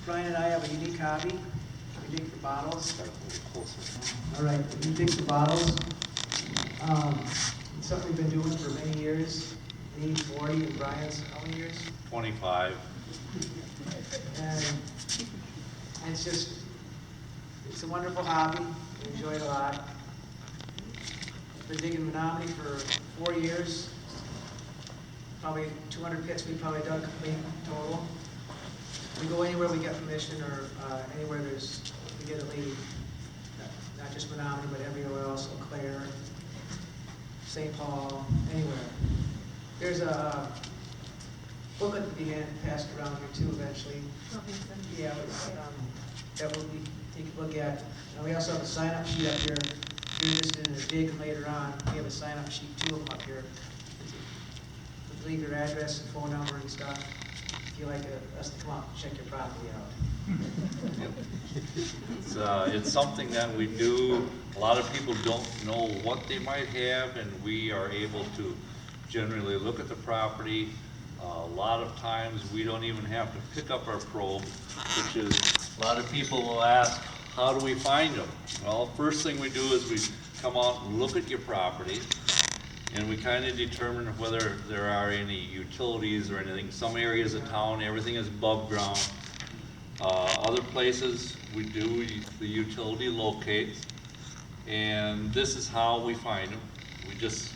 Brian and I have a unique hobby. We dig for bottles. All right, we dig for bottles. It's something we've been doing for many years. Me, 40, and Brian's how many years? 25. And it's a wonderful hobby. We enjoy it a lot. Been digging Menominee for 4 years. Probably 200 pits we probably dug complete total. We go anywhere we get permission, or anywhere we get a lead. Not just Menominee, but everywhere else, Eau Claire, St. Paul, anywhere. There's a booklet to be passed around here too eventually. Yeah, that will be take a look at. And we also have a sign-up sheet up here. If you're interested in a dig later on, we have a sign-up sheet, 2 of them up here. Leave your address and phone number and stuff. If you like us to come out and check your property out. It's something that we do. A lot of people don't know what they might have, and we are able to generally look at the property. A lot of times we don't even have to pick up our probe, which is, a lot of people will ask, how do we find them? Well, first thing we do is we come out and look at your property, and we kind of determine whether there are any utilities or anything. Some areas of town, everything is above ground. Other places, we do the utility locates, and this is how we find them. We just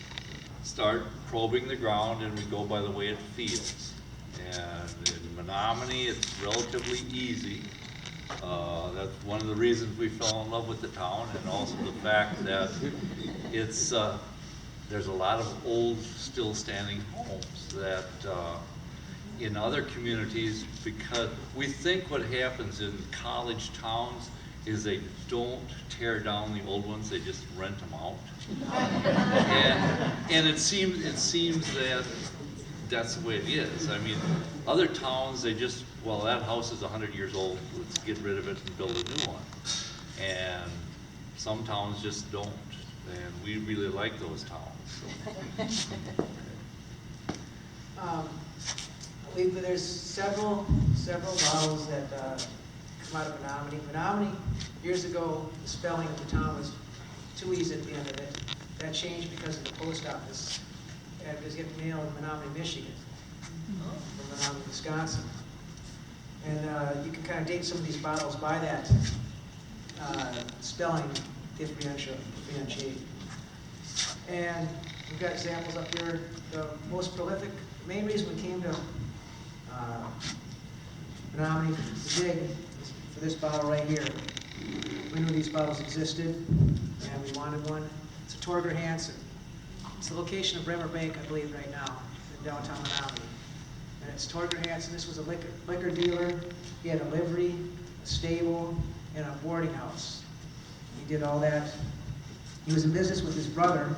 start probing the ground, and we go by the way it feels. And in Menominee, it's relatively easy. That's one of the reasons we fell in love with the town, and also the fact that it's there's a lot of old, still standing homes that in other communities, because we think what happens in college towns is they don't tear down the old ones, they just rent them out. and it seems that that's the way it is. I mean, other towns, they just, well, that house is 100 years old, let's get rid of it and build a new one. And some towns just don't, and we really like those towns. So. There's several bottles that come out of Menominee. Menominee, years ago, the spelling of the town was too easy at the end of it. That changed because of the post office. It was getting mail in Menominee, Michigan, from Menominee, Wisconsin. And you can kind of date some of these bottles by that spelling differentiate. And we've got examples up here. The most prolific, the main reason we came to Menominee to dig is for this bottle right here. We knew these bottles existed, and we wanted one. It's a Torger Hansen. It's the location of Bremer Bank, I believe, right now in downtown Menominee. And it's Torger Hansen. This was a liquor dealer. He had a livery, a stable, and a boarding house. He did all that. He was in business with his brother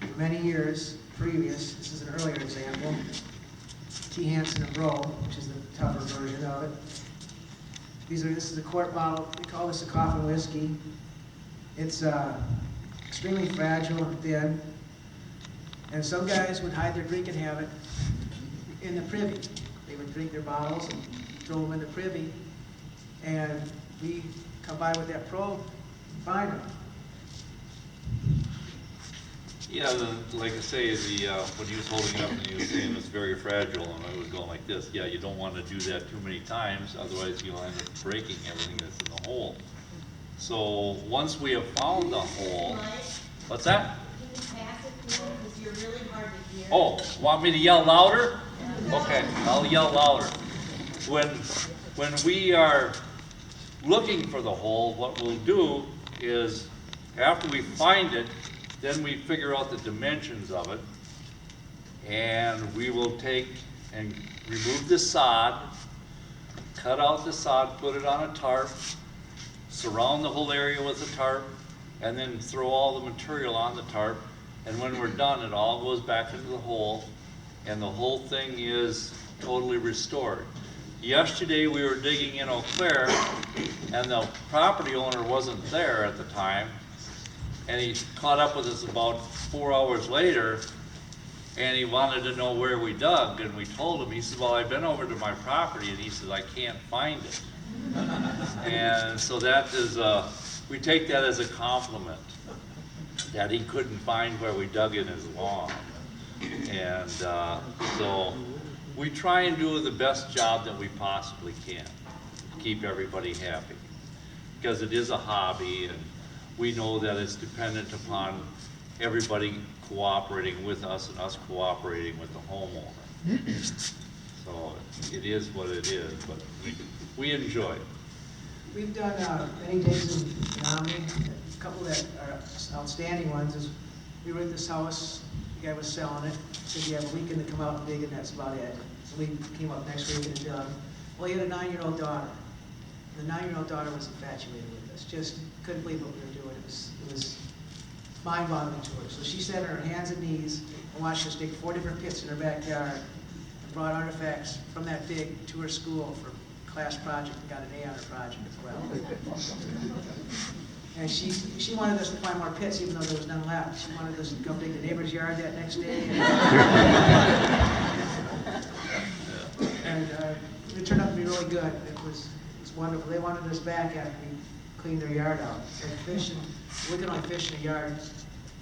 for many years previous. This is an earlier example. T. Hansen and Bro, which is the tougher version of it. This is a quart bottle. We call this a coffin whiskey. It's extremely fragile and thin. And some guys would hide their drinking habit in the privy. They would drink their bottles and throw them in the privy. And we come by with that probe and find them. Yeah, like I say, when he was holding it up and he was saying it's very fragile, and I was going like this. Yeah, you don't want to do that too many times, otherwise you'll end up breaking everything that's in the hole. So once we have found the hole, what's that? Can you pass it to him, because you're really hard to hear. Oh, want me to yell louder? Okay, I'll yell louder. When we are looking for the hole, what we'll do is, after we find it, then we figure out the dimensions of it, and we will take and remove the sod, cut out the sod, put it on a tarp, surround the whole area with a tarp, and then throw all the material on the tarp, and when we're done, it all goes back into the hole, and the whole thing is totally restored. Yesterday we were digging in Eau Claire, and the property owner wasn't there at the time, and he caught up with us about 4 hours later, and he wanted to know where we dug, and we told him. He said, well, I've been over to my property, and he said, I can't find it. And so that is, we take that as a compliment, that he couldn't find where we dug in his lawn. And so we try and do the best job that we possibly can to keep everybody happy, because it is a hobby, and we know that it's dependent upon everybody cooperating with us and us cooperating with the homeowner. So it is what it is, but we enjoy it. We've done many days in Menominee. A couple that are outstanding ones is we were at this house, the guy was selling it, said you have a weekend to come out and dig, and that's about it. So we came up next week and dug. Well, he had a 9-year-old daughter. The 9-year-old daughter was infatuated with us, just couldn't believe what we were doing. It was mind-boggling to her. So she sat on her hands and knees and watched us dig 4 different pits in her backyard and brought artifacts from that dig to her school for class project and got an A on her project as well. And she wanted us to find more pits even though there was none left. She wanted us to come dig the neighbor's yard that next day. And it turned out to be really good. It was wonderful. They wanted us back after we cleaned their yard out. So fishing, we can only fish in a yard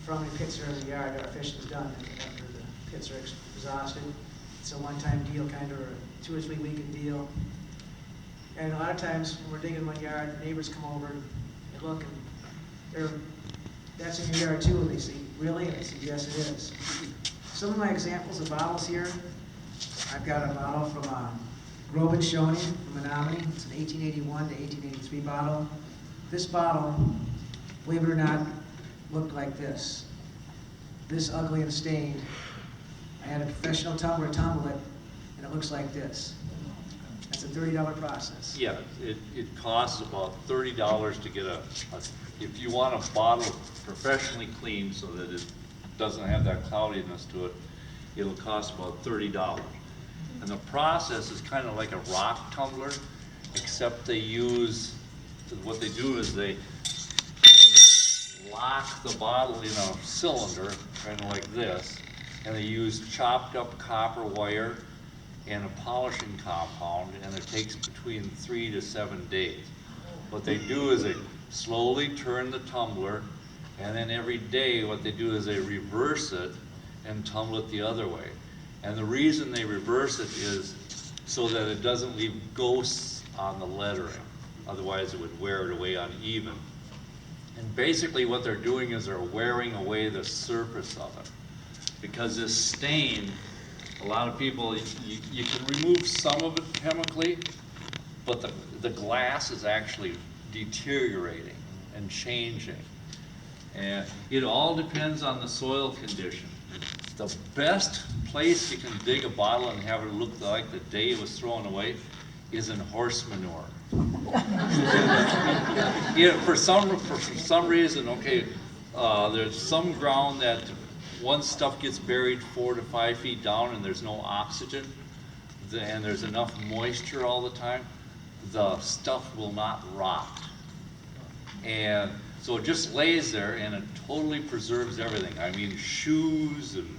from the pits are in the yard. Our fishing's done after the pits are exhausted. It's a one-time deal, kind of, or a 2 or 3 weekend deal. And a lot of times when we're digging one yard, neighbors come over and they look and that's in your yard too, and they say, really? And I say, yes, it is. Some of my examples of bottles here, I've got a bottle from Groban Shoney from Menominee. It's an 1881 to 1883 bottle. This bottle, believe it or not, looked like this. This ugly and stained. I had a professional tumbler tumble it, and it looks like this. That's a $30 process. Yeah, it costs about $30 to get if you want a bottle professionally cleaned so that it doesn't have that cloudiness to it, it'll cost about $30. And the process is kind of like a rock tumbler, except they use, what they do is they lock the bottle in a cylinder, kind of like this, and they use chopped up copper wire and a polishing compound, and it takes between 3 to 7 days. What they do is they slowly turn the tumbler, and then every day what they do is they reverse it and tumble it the other way. And the reason they reverse it is so that it doesn't leave ghosts on the lettering. Otherwise it would wear it away uneven. And basically what they're doing is they're wearing away the surface of it. Because this stain, a lot of people, you can remove some of it chemically, but the glass is actually deteriorating and changing. And it all depends on the soil condition. The best place you can dig a bottle and have it look like the day it was thrown away is in horse manure. For some reason, okay, there's some ground that once stuff gets buried 4 to 5 feet down and there's no oxygen, and there's enough moisture all the time, the stuff will not rot. And so it just lays there and it totally preserves everything. I mean, shoes and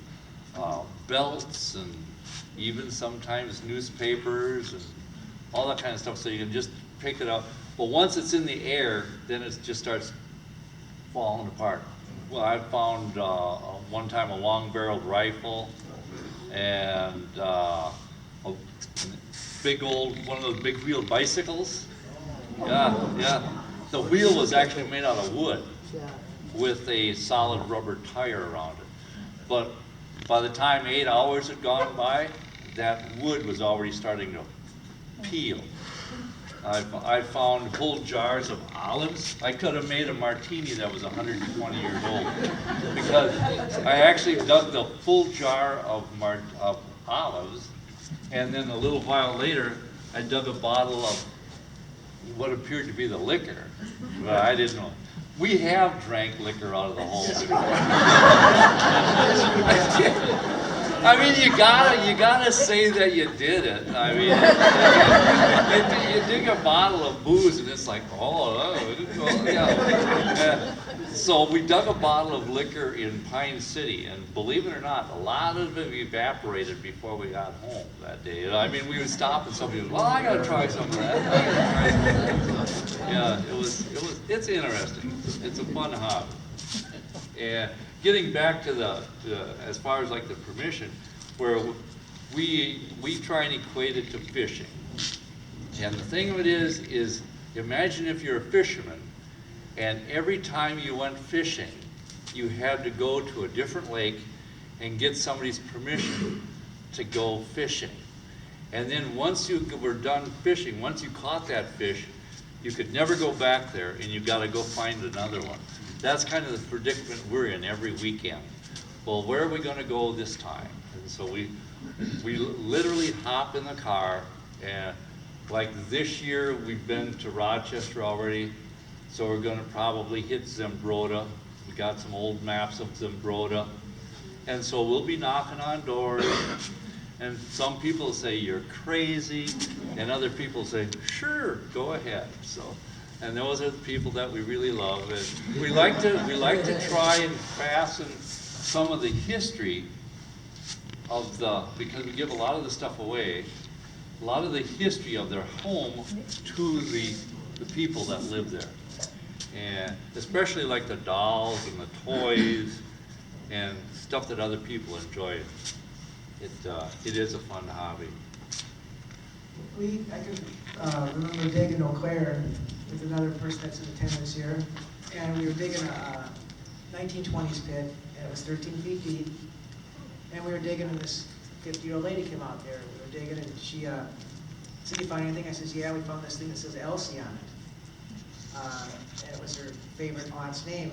belts and even sometimes newspapers and all that kind of stuff, so you can just pick it up. But once it's in the air, then it just starts falling apart. Well, I found one time a long-barreled rifle and a big old, one of those big-wheeled bicycles. Yeah. The wheel was actually made out of wood with a solid rubber tire around it. But by the time 8 hours had gone by, that wood was already starting to peel. I found whole jars of olives. I could have made a martini that was 120 years old, because I actually dug the full jar of olives, and then a little while later, I dug a bottle of what appeared to be the liquor, but I didn't know. We have drank liquor out of the hole before. I mean, you gotta say that you did it. I mean, you dig a bottle of booze and it's like, yeah. So we dug a bottle of liquor in Pine City, and believe it or not, a lot of it evaporated before we got home that day. I mean, we would stop and somebody would, well, I gotta try some of that. I gotta try some of that. Yeah, it's interesting. It's a fun hobby. And getting back to as far as like the permission, where we try and equate it to fishing. And the thing of it is imagine if you're a fisherman, and every time you went fishing, you had to go to a different lake and get somebody's permission to go fishing. And then once you were done fishing, once you caught that fish, you could never go back there, and you gotta go find another one. That's kind of the predicament we're in every weekend. Well, where are we gonna go this time? And so we literally hop in the car, and like this year, we've been to Rochester already, so we're gonna probably hit Zimbrota. We got some old maps of Zimbrota. And so we'll be knocking on doors, and some people say, you're crazy, and other people say, sure, go ahead. So, and those are the people that we really love. And we like to try and fasten some of the history of because we give a lot of the stuff away, a lot of the history of their home to the people that live there. And especially like the dolls and the toys and stuff that other people enjoy. It is a fun hobby. I can remember digging Eau Claire with another person that's in attendance here, and we were digging a 1920s pit, and it was 13 feet deep, and we were digging, and this 50-year-old lady came out there. We were digging, and she said, you find anything? I says, yeah, we found this thing that says Elsie on it. And it was her favorite aunt's name.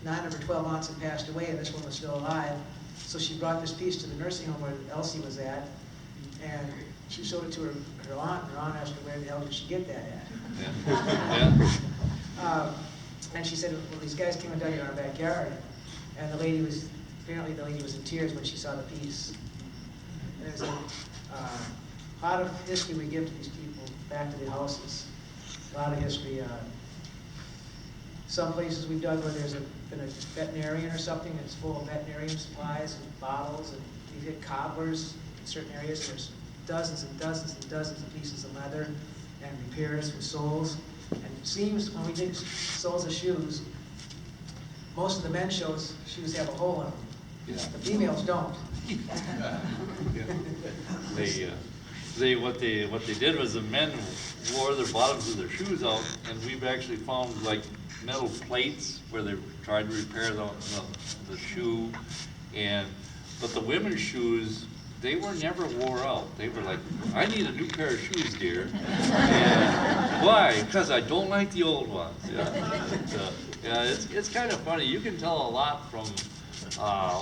9 of her 12 aunts had passed away, and this one was still alive. So she brought this piece to the nursing home where Elsie was at, and she showed it to her aunt, and her aunt asked her, where the hell did she get that at? Yeah. And she said, well, these guys came and dug it in our backyard, and apparently the lady was in tears when she saw the piece. And there's a lot of history we give to these people back to the houses. A lot of history. Some places we've dug where there's been a veterinarian or something that's full of veterinarian supplies and bottles, and we've hit cobblers in certain areas. There's dozens and dozens and dozens of pieces of leather and repairs with soles. And it seems when we dig soles of shoes, most of the men's shoes have a hole in them. Yeah. The females don't. What they did was the men wore their bottoms of their shoes out, and we've actually found like metal plates where they tried to repair the shoe, but the women's shoes, they were never wore out. They were like, I need a new pair of shoes, dear. And why? Because I don't like the old ones. Yeah, it's kind of funny. You can tell a lot from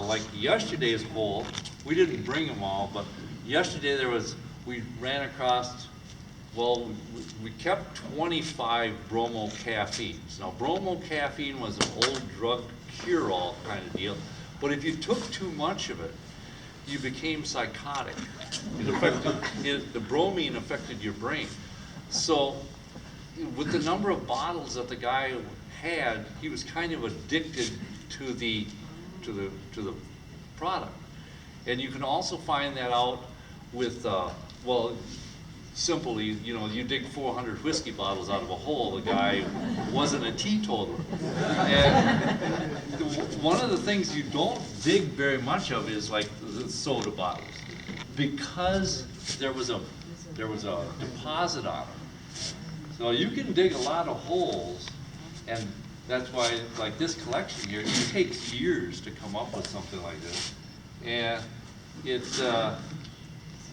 like yesterday's hole. We didn't bring them all, but yesterday we ran across, well, we kept 25 bromocaffeines. Now, bromocaffeine was an old drug cure-all kind of deal, but if you took too much of it, you became psychotic. The bromine affected your brain. So, with the number of bottles that the guy had, he was kind of addicted to the product. And you can also find that out with, well, simply, you dig 400 whiskey bottles out of a hole. The guy wasn't a teetotaler. And one of the things you don't dig very much of is like the soda bottles, because there was a deposit on them. So you can dig a lot of holes, and that's why, like this collection here, it takes years to come up with something like this. And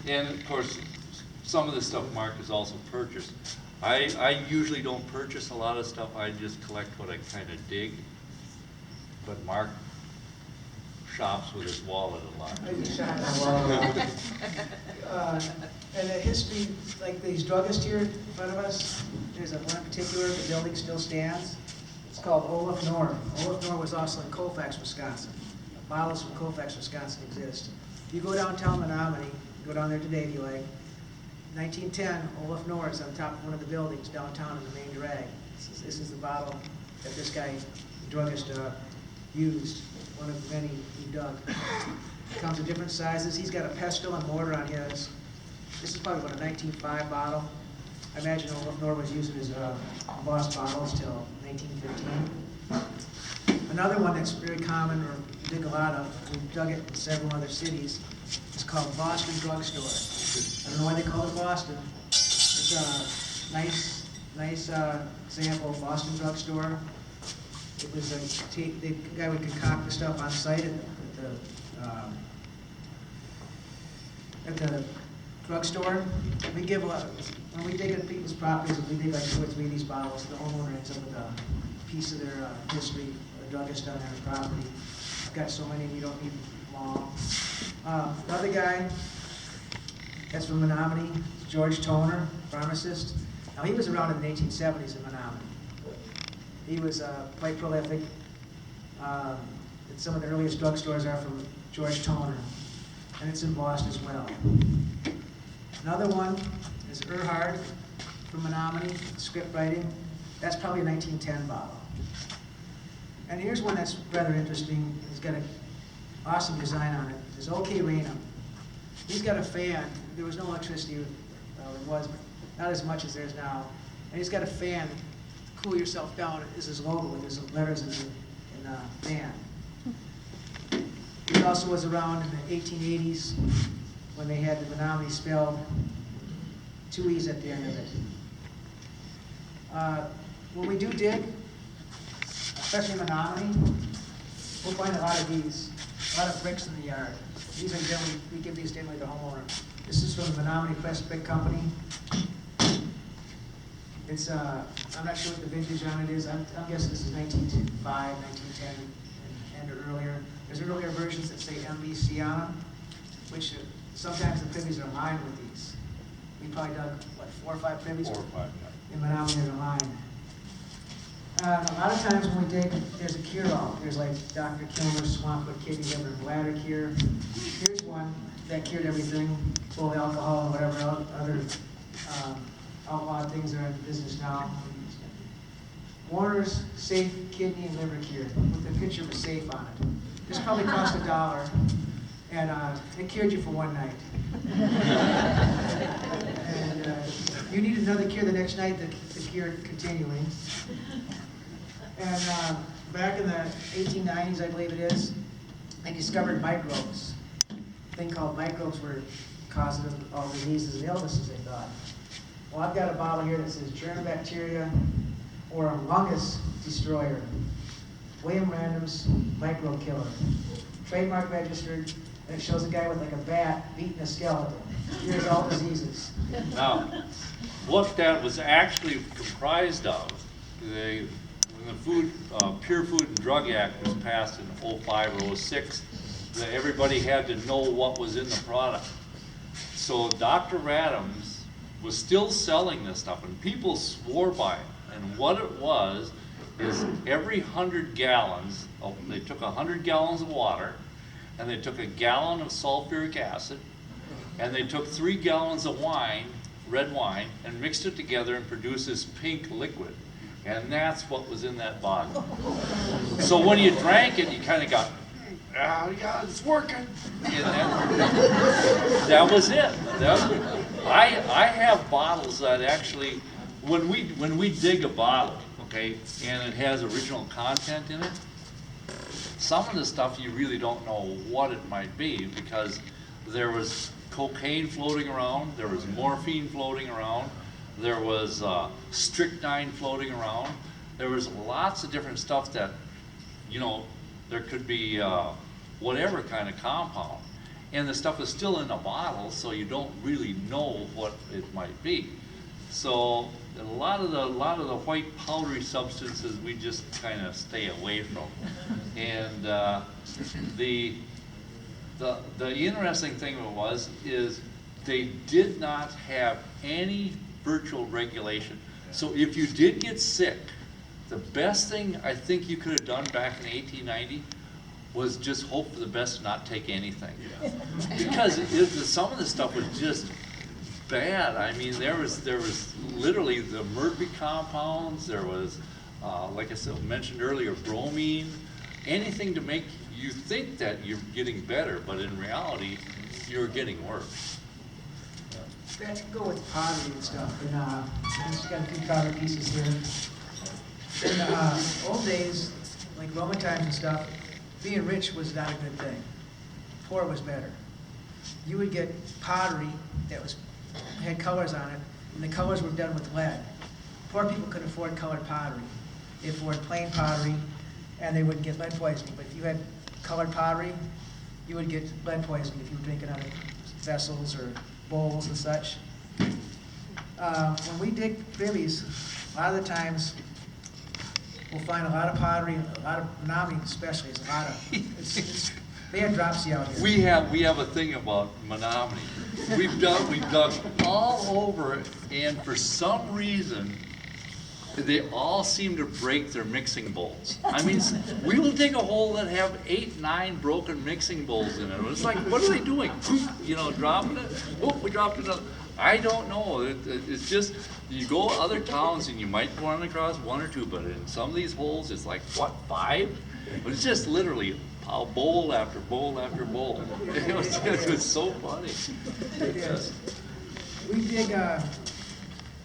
and of course, some of the stuff Mark has also purchased. I usually don't purchase a lot of stuff. I just collect what I kind of dig. But Mark shops with his wallet a lot. I just shop my wallet a lot. And the history, like these druggists here in front of us, there's one in particular, the building still stands. It's called Olaf Nord. Olaf Nord was also in Colfax, Wisconsin. Bottles from Colfax, Wisconsin exist. If you go downtown Menominee, go down there today if you like, 1910, Olaf Nord is on top of one of the buildings downtown in the main drag. This is the bottle that this guy, druggist, used, one of many he dug. It comes in different sizes. He's got a pestle and mortar on his. This is probably about a 1905 bottle. I imagine Norm was using his Boss bottles till 1915. Another one that's very common, or we dig a lot of, we dug it in several other cities, is called Boston Drugstore. I don't know why they call it Boston. It's a nice example of Boston Drugstore. It was the guy would concoct the stuff on site at the drugstore. We give when we dig at people's properties, if we dig like 2 or 3 of these bottles, the homeowner ends up with a piece of their history, a druggist on their property. I've got so many, we don't need long. Another guy that's from Menominee, George Toner, pharmacist. Now he was around in the 1870s in Menominee. He was quite prolific. Some of the earliest drugstores are from George Toner, and it's embossed as well. Another one is Erhard from Menominee, script writing. That's probably a 1910 bottle. And here's one that's rather interesting. It's got an awesome design on it. It's OK Raynham. He's got a fan. There was no electricity, well, there was, but not as much as there is now. And he's got a fan. Cool yourself down is his logo with his letters in the fan. He also was around in the 1880s when they had the Menominee spelled 2 E's at the end of it. When we do dig, especially in Menominee, we'll find a lot of these, a lot of bricks in the yard. These are generally, we give these generally to the homeowner. This is from the Menominee Press Brick Company. It's, I'm not sure what the vintage on it is. I'm guessing this is 1905, 1910, and earlier. There's earlier versions that say MBC on them, which sometimes the privies are lined with these. We probably dug, what, 4 or 5 privies? 4 or 5, yeah. In Menominee, they're lined. A lot of times when we dig, there's a cure-all. There's like Dr. Kilmer's Swampwood Kidney Liver and Bladder Cure. Here's one that cured everything, full of alcohol and whatever other outlawed things are in business now. Warner's Safe Kidney and Liver Cure, with a picture of a safe on it. This probably cost $1, and it cured you for one night. And you need another cure the next night, the cure continuing. And back in the 1890s, I believe it is, they discovered microbes. A thing called microbes were causing all diseases and illnesses, they thought. Well, I've got a bottle here that says germ bacteria or a fungus destroyer. William Random's microbe killer. Trademark registered, and it shows a guy with like a bat beating a skeleton. Here's all diseases. Now, what that was actually comprised of, when the Pure Food and Drug Act was passed in 05 or 06, everybody had to know what was in the product. So Dr. Radams was still selling this stuff, and people swore by it. And what it was is every 100 gallons, they took 100 gallons of water, and they took a gallon of sulfuric acid, and they took 3 gallons of wine, red wine, and mixed it together and produced this pink liquid. And that's what was in that bottle. So when you drank it, you kind of got, yeah, it's working. And that was it. I have bottles that actually, when we dig a bottle, okay, and it has original content in it, some of the stuff you really don't know what it might be, because there was cocaine floating around, there was morphine floating around, there was strychnine floating around, there was lots of different stuff that, you know, there could be whatever kind of compound. And the stuff is still in a bottle, so you don't really know what it might be. So a lot of the white powdery substances we just kind of stay away from. And the interesting thing is they did not have any virtual regulation. So if you did get sick, the best thing I think you could have done back in 1890 was just hope for the best and not take anything. Because some of the stuff was just bad. I mean, there was literally the mercury compounds, there was like I said, mentioned earlier, bromine, anything to make you think that you're getting better, but in reality, you're getting worse. That could go with pottery and stuff, and, I just got a few powder pieces here. In the old days, like Roman times and stuff, being rich was not a good thing. Poor was better. You would get pottery that had colors on it, and the colors were done with lead. Poor people couldn't afford colored pottery. They afforded plain pottery, and they wouldn't get lead poisoning. But if you had colored pottery, you would get lead poisoning if you were drinking out of vessels or bowls and such. When we dig privies, a lot of the times we'll find a lot of pottery, a lot of Menominee especially. It's a lot of. They have dropsy out here. We have a thing about Menominee. We've dug all over it, and for some reason, they all seem to break their mixing bowls. I mean, we will dig a hole that have 8, 9 broken mixing bowls in it. It's like, what are they doing? You know, dropping it? Oh, we dropped another. I don't know. It's just, you go to other towns and you might run across 1 or 2, but in some of these holes, it's like, what, 5? But it's just literally a bowl after bowl after bowl. It was so funny. Yes. We dig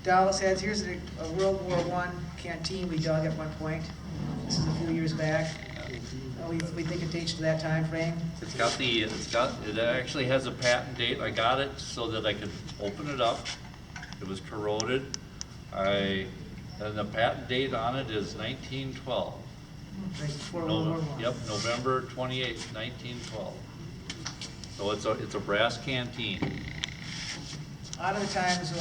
Dallas heads. Here's a World War I canteen we dug at one point. This is a few years back. We think it dates to that time frame. It actually has a patent date. I got it so that I could open it up. It was corroded. And the patent date on it is 1912. Right before World War I. Yep, November 28, 1912. So it's a brass canteen. A lot of the times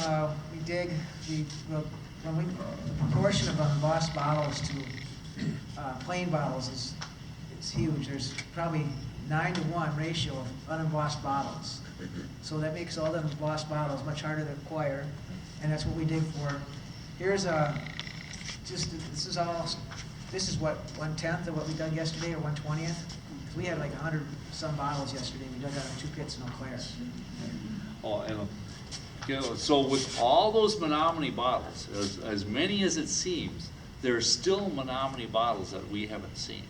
we dig, a proportion of embossed bottles to plain bottles it's huge. There's probably 9-to-1 ratio of unembossed bottles. So that makes all the embossed bottles much harder to acquire, and that's what we dig for. Here's this is what, 1/10 of what we dug yesterday, or 1/20th? We had like 100 some bottles yesterday. We dug out of 2 pits in Eau Claire. Oh, and so with all those Menominee bottles, as many as it seems, there are still Menominee bottles that we haven't seen.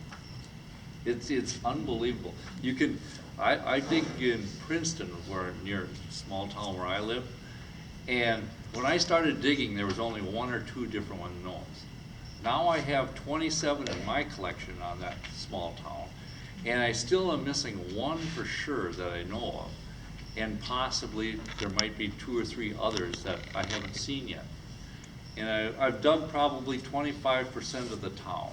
It's unbelievable. You can, I dig in Princeton, near a small town where I live, and when I started digging, there was only 1 or 2 different ones known. Now I have 27 in my collection on that small town, and I still am missing 1 for sure that I know of, and possibly there might be 2 or 3 others that I haven't seen yet. And I've dug probably 25% of the town.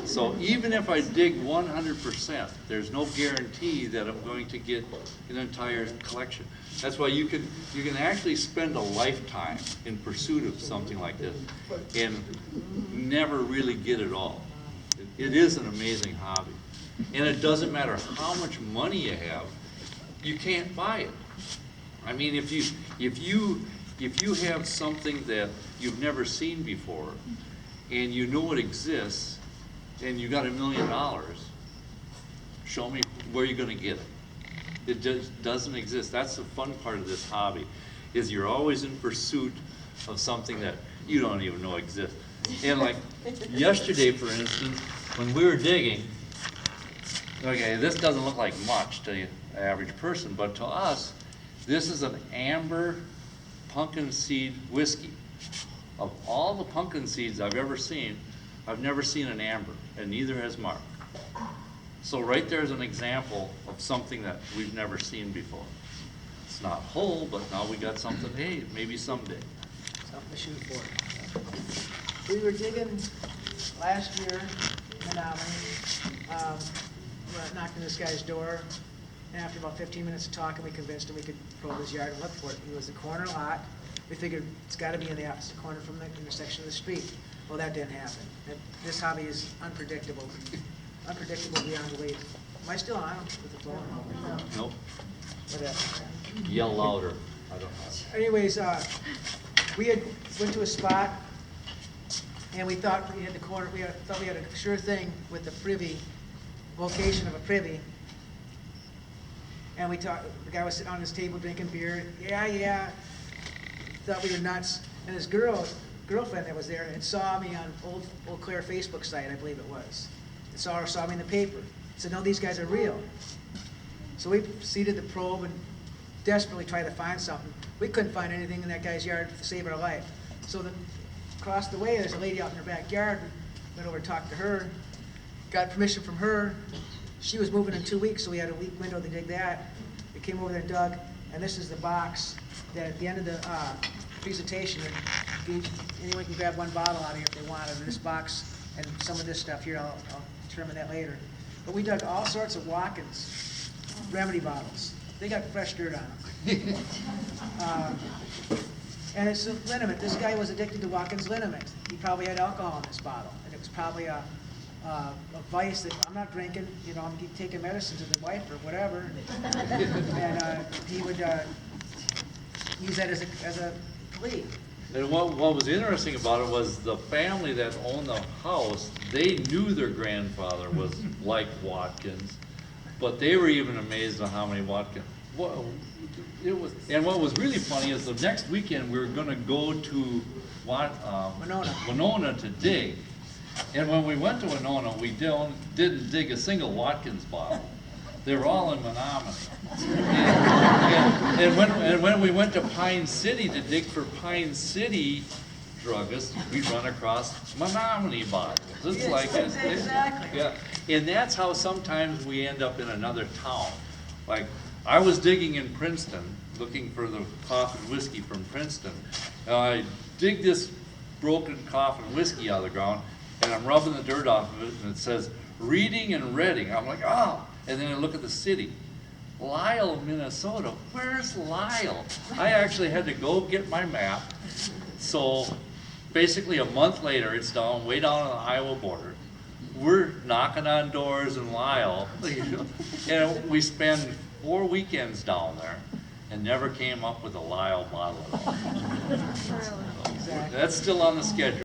So even if I dig 100%, there's no guarantee that I'm going to get an entire collection. That's why you can actually spend a lifetime in pursuit of something like this and never really get it all. It is an amazing hobby. And it doesn't matter how much money you have, you can't buy it. I mean, if you have something that you've never seen before and you know it exists, and you got $1 million, show me where you're gonna get it. It just doesn't exist. That's the fun part of this hobby, is you're always in pursuit of something that you don't even know exists. And like yesterday, for instance, when we were digging, okay, this doesn't look like much to the average person, but to us, this is an amber pumpkin seed whiskey. Of all the pumpkin seeds I've ever seen, I've never seen an amber, and neither has Mark. So right there is an example of something that we've never seen before. It's not whole, but now we got something, hey, maybe someday. Something to shoot for. We were digging last year in Menominee. We were knocking this guy's door, and after about 15 minutes of talking, we convinced him we could probe his yard and look for it. It was a corner lot. We figured it's got to be in the opposite corner from the intersection of the street. Well, that didn't happen. This hobby is unpredictable. Unpredictable beyond belief. Am I still on with the phone? Nope. Whatever. Yell louder. I don't know. Anyways, we went to a spot, and we thought we had the corner. Thought we had a sure thing with the privy, location of a privy. And we talked. The guy was sitting on his table drinking beer. Yeah. Thought we were nuts. And this girl girlfriend that was there and saw me on Old Claire Facebook site, I believe it was. And saw me in the paper. Said, no, these guys are real. So we seated the probe and desperately tried to find something. We couldn't find anything in that guy's yard to save our life. So then, across the way, there's a lady out in her backyard. Went over and talked to her, got permission from her. She was moving in 2 weeks, so we had a week window to dig that. We came over there and dug, and this is the box that at the end of the presentation, anyone can grab one bottle out of here if they want, in this box, and some of this stuff here, I'll determine that later. But we dug all sorts of Watkins remedy bottles. They got fresh dirt on them. And it's a liniment. This guy was addicted to Watkins liniment. He probably had alcohol in this bottle, and it was probably a vice that I'm not drinking. You know, I'm taking medicine to the wife or whatever, and he would use that as a plea. And what was interesting about it was the family that owned the house, they knew their grandfather was like Watkins, but they were even amazed at how many Watkins. And what was really funny is the next weekend we were going to go to Winona to dig. And when we went to Winona, we didn't dig a single Watkins bottle. They were all in Menominee. And when we went to Pine City to dig for Pine City druggists, we run across Menominee bottles. It's Yes, like exactly. yeah, and that's how sometimes we end up in another town. Like I was digging in Princeton, looking for the coffin whiskey from Princeton. And I dig this broken coffin whiskey out of the ground, and I'm rubbing the dirt off of it, and it says Reading and Reading. I'm like, oh. And then I look at the city. Lyle, Minnesota. Where's Lyle? I actually had to go get my map. So basically a month later, it's way down on the Iowa border. We're knocking on doors in Lyle. And we spend 4 weekends down there and never came up with a Lyle bottle at all. So, that's still on the schedule.